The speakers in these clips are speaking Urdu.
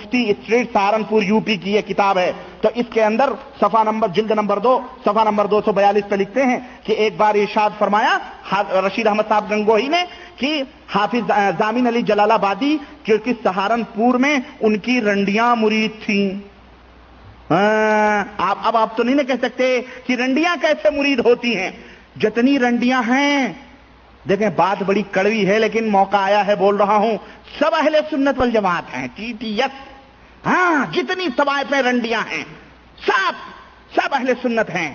مفتی اسٹریٹ سہارنپور یوپی کی یہ کتاب ہے، تو اس کے اندر صفحہ نمبر جلد نمبر 2 صفحہ نمبر 242 پہ لکھتے ہیں کہ ایک بار ارشاد فرمایا رشید احمد صاحب گنگوہی نے کہ حافظ ضامن علی جلال آبادی کیونکہ سہارنپور میں ان کی رنڈیاں مرید تھیں. اب آپ تو نہیں نہ کہہ سکتے کہ رنڈیاں کیسے مرید ہوتی ہیں. جتنی رنڈیاں ہیں، دیکھیں بات بڑی کڑوی ہے لیکن موقع آیا ہے بول رہا ہوں، سب اہل سنت والجماعت ہیں، ٹی ٹی ایس. ہاں، جتنی طوائفیں رنڈیاں ہیں سب اہل سنت ہیں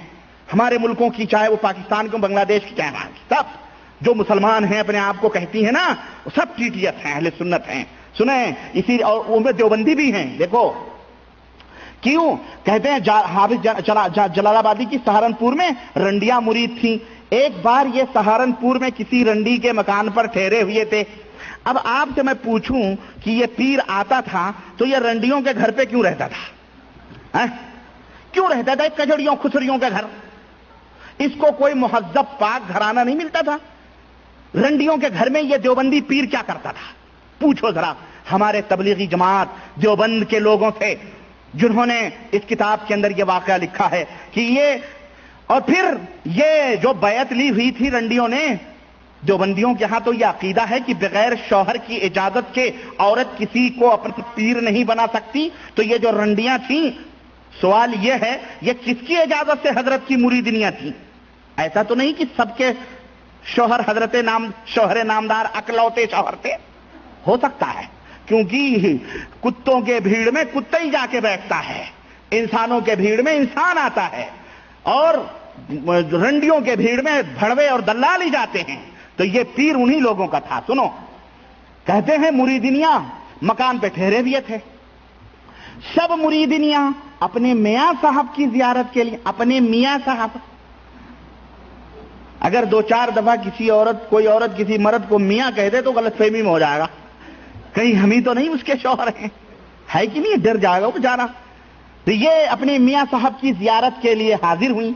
ہمارے ملکوں کی، چاہے وہ پاکستان کی، بنگلہ دیش کی، چاہے وہاں کی. سب جو مسلمان ہیں اپنے آپ کو کہتی ہیں نا، وہ سب ٹی ٹی ایس ہیں، اہل سنت ہیں. سنیں، اسی اور ان میں دیوبندی بھی ہیں. دیکھو کیوں کہتے ہیں حافظ جلال آبادی کی سہارنپور میں رنڈیاں مرید تھیں. ایک بار یہ سہارنپور میں کسی رنڈی کے مکان پر ٹھہرے ہوئے تھے. اب آپ سے میں پوچھوں کہ یہ پیر آتا تھا تو یہ رنڈیوں کے گھر پہ کیوں رہتا تھا؟ کیوں رہتا تھا کجڑیوں خسریوں کے گھر؟ اس کو کوئی مہذب پاک گھرانہ نہیں ملتا تھا؟ رنڈیوں کے گھر میں یہ دیوبندی پیر کیا کرتا تھا؟ پوچھو ذرا ہمارے تبلیغی جماعت دیوبند کے لوگوں سے جنہوں نے اس کتاب کے اندر یہ واقعہ لکھا ہے کہ یہ، اور پھر یہ جو بیعت لی ہوئی تھی رنڈیوں نے، دیوبندیوں کے ہاں تو یہ عقیدہ ہے کہ بغیر شوہر کی اجازت کے عورت کسی کو اپنا پیر نہیں بنا سکتی. تو یہ جو رنڈیاں تھیں، سوال یہ ہے یہ کس کی اجازت سے حضرت کی مریدنیاں تھیں؟ ایسا تو نہیں کہ سب کے شوہر شوہر نامدار اکلوتے شوہر تھے. ہو سکتا ہے کیونکہ کتوں کے بھیڑ میں کتا ہی جا کے بیٹھتا ہے، انسانوں کے بھیڑ میں انسان آتا ہے، اور رنڈیوں کے بھیڑ میں بھڑوے اور دلال ہی جاتے ہیں. تو یہ پیر انہی لوگوں کا تھا. سنو، کہتے ہیں مریدنیاں مکان پہ ٹھہرے ہوئے تھے. سب مریدنیاں اپنے میاں صاحب کی زیارت کے لیے، اپنے میاں صاحب، اگر 2-4 دفعہ کوئی عورت کسی مرد کو میاں کہہ دے تو غلط فہمی میں ہو جائے گا، کہیں ہم ہی تو نہیں اس کے شوہر ہیں، ہے کہ نہیں؟ ڈر جائے گا وہ بیچارہ. تو یہ اپنے میاں صاحب کی زیارت کے لیے حاضر ہوئی،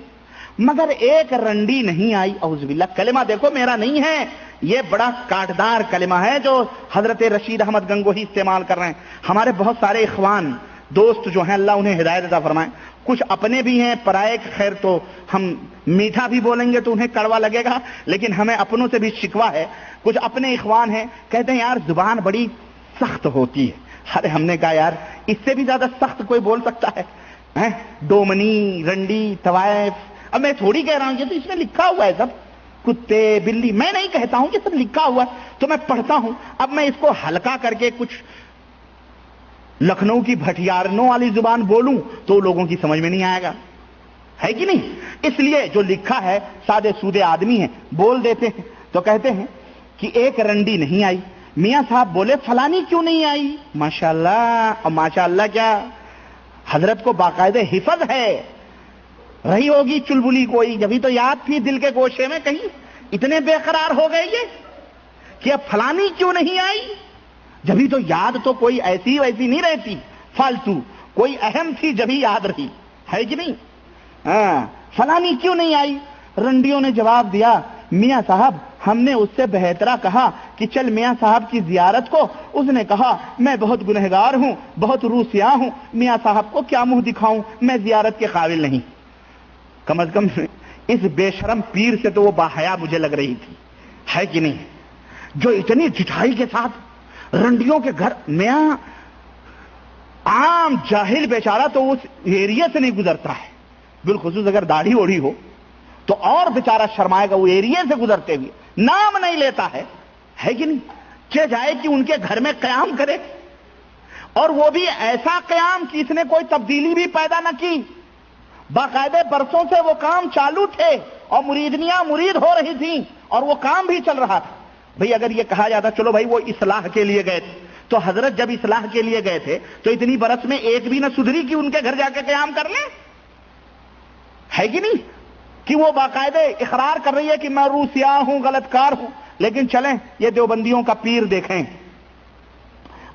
مگر ایک رنڈی نہیں آئی. اعوذ باللہ. کلمہ دیکھو میرا نہیں ہے، یہ بڑا کاٹدار کلمہ ہے جو حضرت رشید احمد گنگوہی استعمال کر رہے ہیں. ہمارے بہت سارے اخوان دوست جو ہیں، اللہ انہیں ہدایت عطا فرمائے، کچھ اپنے بھی ہیں، پرائے خیر تو ہم میٹھا بھی بولیں گے تو انہیں کڑوا لگے گا، لیکن ہمیں اپنوں سے بھی شکوہ ہے. کچھ اپنے اخوان ہیں، کہتے ہیں یار زبان بڑی سخت ہوتی ہے. ارے ہم نے کہا یار اس سے بھی زیادہ سخت کوئی بول سکتا ہے؟ ڈومنی، رنڈی، طوائف. اب میں تھوڑی کہہ رہا ہوں، یہ تو اس میں لکھا ہوا ہے سب، کتے بلی. میں نہیں کہتا ہوں کہ سب لکھا ہوا ہے، تو میں پڑھتا ہوں. اب میں اس کو ہلکا کر کے کچھ لکھنؤ کی بھٹیارنوں والی زبان بولوں تو لوگوں کی سمجھ میں نہیں آئے گا، ہے کہ نہیں؟ اس لیے جو لکھا ہے سادے سودے آدمی ہیں بول دیتے ہیں. تو کہتے ہیں کہ ایک رنڈی نہیں آئی. میاں صاحب بولے فلانی کیوں نہیں آئی؟ ماشاءاللہ. اور ماشاءاللہ کیا حضرت کو باقاعدہ حفظ ہے، رہی ہوگی چلبلی کوئی، جبھی تو یاد تھی دل کے گوشے میں، کہیں اتنے بے قرار ہو گئے یہ کہ اب فلانی کیوں نہیں آئی. جبھی تو یاد تو کوئی ایسی ویسی نہیں رہتی، فالتو کوئی اہم تھی جبھی یاد رہی، ہے کہ نہیں؟ فلانی کیوں نہیں آئی؟ رنڈیوں نے جواب دیا میاں صاحب ہم نے اس سے بہترا کہا کہ چل میاں صاحب کی زیارت کو. اس نے کہا میں بہت گنہگار ہوں، بہت روسیاہ ہوں، میاں صاحب کو کیا منہ دکھاؤں، میں زیارت کے قابل نہیں. کم از کم اس بے شرم پیر سے تو وہ باحیا مجھے لگ رہی تھی، ہے کہ نہیں؟ جو اتنی جٹائی کے ساتھ رنڈیوں کے گھر. میاں عام جاہل بیچارہ تو اس ایریا سے نہیں گزرتا ہے، بالخصوص اگر داڑھی اوڑھی ہو تو اور بیچارہ شرمائے گا. وہ ایریا سے گزرتے ہوئے نام نہیں لیتا ہے کہ نہیں؟ کہ جائے کہ ان کے گھر میں قیام کرے، اور وہ بھی ایسا قیام کہ اس نے کوئی تبدیلی بھی پیدا نہ کی. باقاعدہ برسوں سے وہ کام چالو تھے اور مریدنیاں مرید ہو رہی تھیں اور وہ کام بھی چل رہا تھا. بھئی اگر یہ کہا جاتا چلو بھائی وہ اصلاح کے لیے گئے تھے، تو حضرت جب اصلاح کے لیے گئے تھے تو اتنی برس میں ایک بھی نہ سدھری کہ ان کے گھر جا کے قیام کر لیں، ہے کہ نہیں؟ کہ وہ باقاعدہ اقرار کر رہی ہے کہ میں روسیاہ ہوں، غلط کار ہوں. لیکن چلیں یہ دیوبندیوں کا پیر دیکھیں.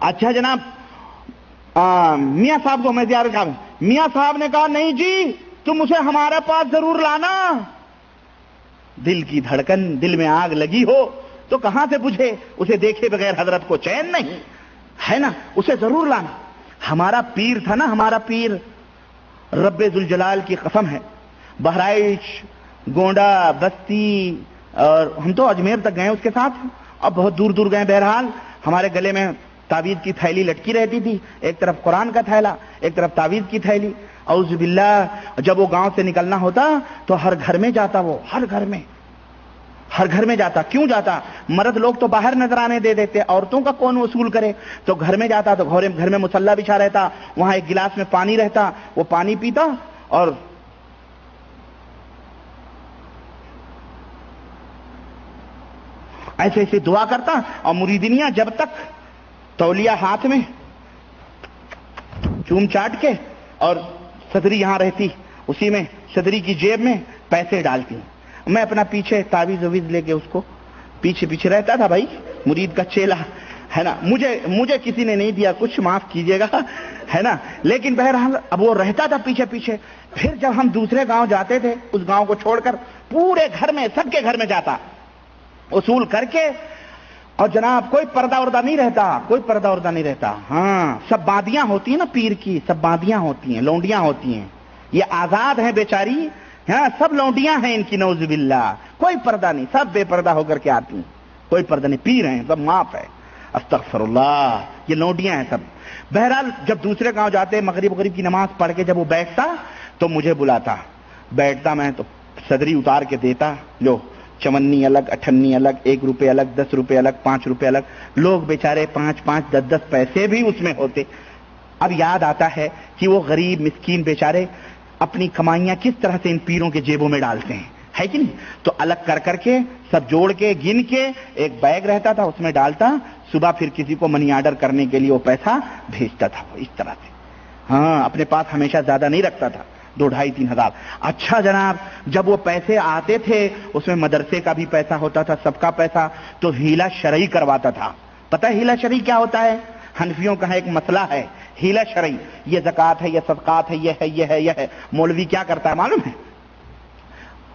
اچھا جناب میاں صاحب کو میں زیارت کروں. میاں صاحب نے کہا نہیں جی تم اسے ہمارے پاس ضرور لانا. دل کی دھڑکن، دل میں آگ لگی ہو تو کہاں سے بجھے؟ اسے دیکھے بغیر حضرت کو چین نہیں ہے نا، اسے ضرور لانا. ہمارا پیر تھا نا، ہمارا پیر، رب ذوالجلال کی قسم ہے، بہرائچ، گونڈا، بستی، اور ہم تو اجمیر تک گئے اس کے ساتھ، اب بہت دور دور گئے. بہرحال ہمارے گلے میں تعویذ کی تھیلی لٹکی رہتی تھی، ایک طرف قرآن کا تھیلا، ایک طرف تعویذ کی تھیلی. اعوذ باللہ. جب وہ گاؤں سے نکلنا ہوتا تو ہر گھر میں جاتا، وہ ہر گھر میں جاتا. کیوں جاتا؟ مرد لوگ تو باہر نظر آنے دے دیتے، عورتوں کا کون وصول کرے؟ تو گھر میں جاتا، تو گھر میں مصلی بچھا رہتا، وہاں ایک گلاس میں پانی رہتا، وہ پانی پیتا اور ایسے ایسے دعا کرتا. اور مریدنیاں جب تک تولیہ ہاتھ میں چوم چاٹ کے اور صدری یہاں رہتی، اسی میں صدری کی جیب میں پیسے ڈالتی. میں اپنا پیچھے تعویذ وویز لے کے اس کو پیچھے پیچھے رہتا تھا. بھائی مرید کا چیلا ہے نا، مجھے کسی نے نہیں دیا، کچھ معاف کیجیے گا، ہے نا. لیکن بہرحال اب وہ رہتا تھا پیچھے پیچھے. پھر جب ہم دوسرے گاؤں جاتے تھے، اس گاؤں کو چھوڑ کر پورے گھر میں، سب کے گھر میں جاتا اصول کر کے. اور جناب کوئی پردہ وردہ نہیں رہتا، کوئی پردہ وردہ نہیں رہتا. ہاں سب باندیاں ہوتی ہیں نا پیر کی، سب باندیاں ہوتی ہیں، لونڈیاں ہوتی ہیں، یہ آزاد ہیں بیچاری، ہاں سب لونڈیاں ہیں ان کی، نعوذ باللہ. کوئی پردہ نہیں، سب بے پردہ ہو کر کے آتی ہیں، کوئی پردہ نہیں، پیر ہیں، سب معاف ہے. استغفر اللہ، یہ لونڈیاں ہیں سب. بہرحال جب دوسرے گاؤں جاتے، مغرب کی نماز پڑھ کے جب وہ بیٹھتا تو مجھے بلاتا. بیٹھتا میں تو صدری اتار کے دیتا، لو چونی الگ، اٹھنی الگ، 1 روپے الگ، 10 روپے الگ، 5 روپے الگ. لوگ بیچارے 5 10 پیسے بھی اس میں ہوتے. اب یاد آتا ہے کہ وہ غریب مسکین بیچارے اپنی کمائیاں کس طرح سے ان پیروں کے جیبوں میں ڈالتے ہیں، ہے کہ نہیں؟ تو الگ کر کے سب جوڑ کے گن کے ایک بیگ رہتا تھا، اس میں ڈالتا. صبح پھر کسی کو منی آرڈر کرنے کے لیے وہ پیسہ بھیجتا تھا اس طرح سے. ہاں اپنے پاس ہمیشہ زیادہ نہیں رکھتا تھا، 2 2.5 3 ہزار. اچھا جناب جب وہ پیسے آتے تھے اس میں مدرسے کا بھی پیسہ ہوتا تھا، سب کا پیسہ، تو ہیلا شرعی کرواتا تھا. پتہ ہے ہیلا شرعی کیا ہوتا ہے؟ حنفیوں کا ایک مسئلہ ہے ہیلا شرعی. یہ زکوٰۃ ہے، یہ صدقات ہے، یہ ہے. مولوی کیا کرتا ہے معلوم ہے؟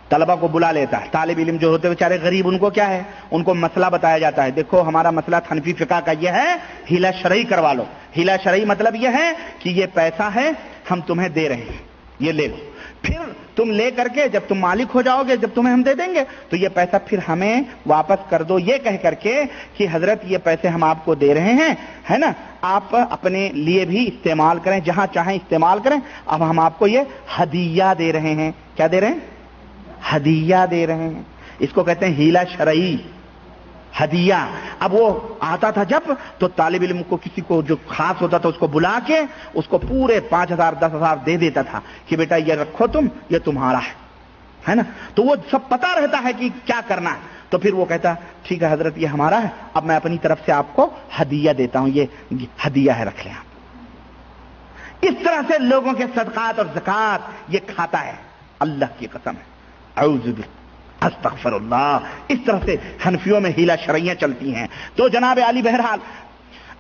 طلبہ کو بلا لیتا ہے، طالب علم جو ہوتے بیچارے غریب، ان کو کیا ہے، ان کو مسئلہ بتایا جاتا ہے. دیکھو ہمارا مسئلہ حنفی فقہ کا یہ ہے، ہیلا شرعی کروا لو. ہیلا شرعی مطلب یہ ہے کہ یہ پیسہ ہے ہم تمہیں دے رہے ہیں، یہ لے لو. پھر تم لے کر کے جب تم مالک ہو جاؤ گے، جب تمہیں ہم دے دیں گے تو یہ پیسہ پھر ہمیں واپس کر دو، یہ کہہ کر کے کہ حضرت یہ پیسے ہم آپ کو دے رہے ہیں، ہے نا، آپ اپنے لیے بھی استعمال کریں، جہاں چاہیں استعمال کریں. اب ہم آپ کو یہ ہدیہ دے رہے ہیں. کیا دے رہے ہیں؟ ہدیہ دے رہے ہیں. اس کو کہتے ہیں ہیلا شرعی، ہدیہ. اب وہ آتا تھا جب تو طالب علم کو کسی کو جو خاص ہوتا تھا اس کو بلا کے اس کو پورے 5,000 10,000 دے دیتا تھا کہ بیٹا یہ رکھو تم، یہ تمہارا ہے نا. تو وہ سب پتا رہتا ہے کہ کیا کرنا ہے. تو پھر وہ کہتا ٹھیک ہے حضرت یہ ہمارا ہے، اب میں اپنی طرف سے آپ کو ہدیہ دیتا ہوں، یہ ہدیہ ہے، رکھ لیں آپ. اس طرح سے لوگوں کے صدقات اور زکوٰۃ یہ کھاتا ہے. اللہ کی قسم ہے، اعوذ باللہ، استغفر اللہ. اس طرح سے حنفیوں میں ہیلا شرعیاں چلتی ہیں. تو جناب عالی بہرحال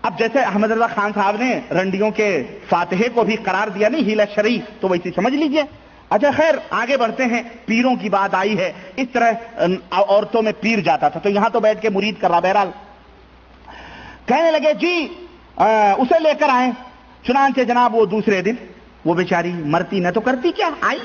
اب جیسے احمد رضا خان صاحب نے رنڈیوں کے فاتحے کو بھی قرار دیا نہیں ہیلا شرعی، تو ویسے سمجھ لیجئے. اچھا خیر آگے بڑھتے ہیں. پیروں کی بات آئی ہے، اس طرح عورتوں میں پیر جاتا تھا تو یہاں تو بیٹھ کے مرید کر رہا. بہرحال کہنے لگے جی اسے لے کر آئیں. چنانچہ جناب وہ دوسرے دن وہ بیچاری مرتی نہ تو کرتی کیا، آئی